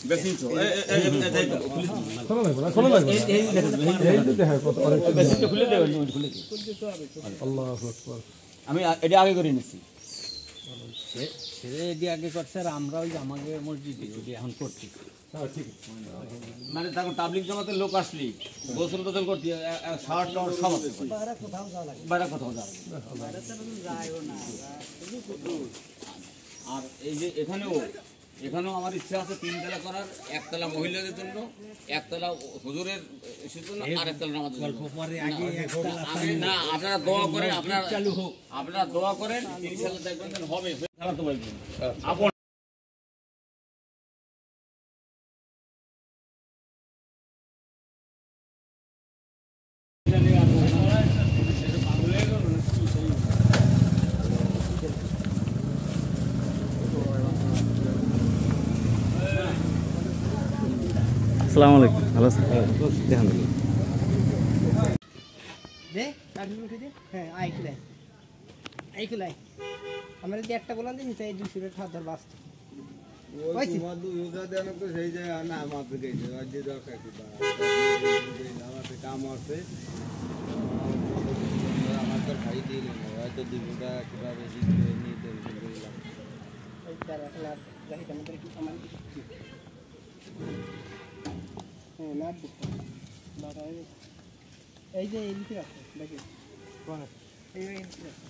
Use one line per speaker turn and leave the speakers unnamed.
বেশি তো
খোলা লাগবে না খোলা লাগবে এই দেখো কত অনেক
বেশি তো খুলে দেবেন খুলে
আল্লাহু আকবার
আমি এটা আগে করে নিছি
ছেড়ে এটি আগে করছে আর আমরা ওই আমাকে মসজিদে ওটি এখন করছি
ঠিক
মানে তখন তাবলিগ জামাতের লোক আসলি গোসল টোসল করতে শাওয়ার টাওয়ার সব আছে বাইরে কোথাও যাওয়া আর এই যে এখানেও আমার ইচ্ছা আছে 3 তলা করার, 1 তলা মহিলাদের জন্য, 1 তলা হুজুরের জন্য আর 1 তলা আমাদের জন্য। না আপনারা দোয়া করেন, আপনারা দোয়া করেন ইনশাআল্লাহ দেখবেন হবে। খালাতো ভাই আপন
আসসালামু আলাইকুম ভালো আছেন দেখেন
দে কাটলি উঠে দে হ্যাঁ আইকুলাই আমরা যদি একটা বললাম দিন তাই 200 টাকা খাদ্যর বাস ওই মধু ইউজা দেন তো সেই জায়গা না আমাদের গেছে আজ যে দরকার কি বা আমাদের কাম আছে আমাদের ভাই দিল না হয়তো দিবটা কিভাবে দিতে নিয়ে দেন বললাম এই তার এখন আর যাই আমাদের কি সামান হ্যাঁ না বাবা এই যে এই লিখে রাখো দেখি কোন এই লিখে রাখো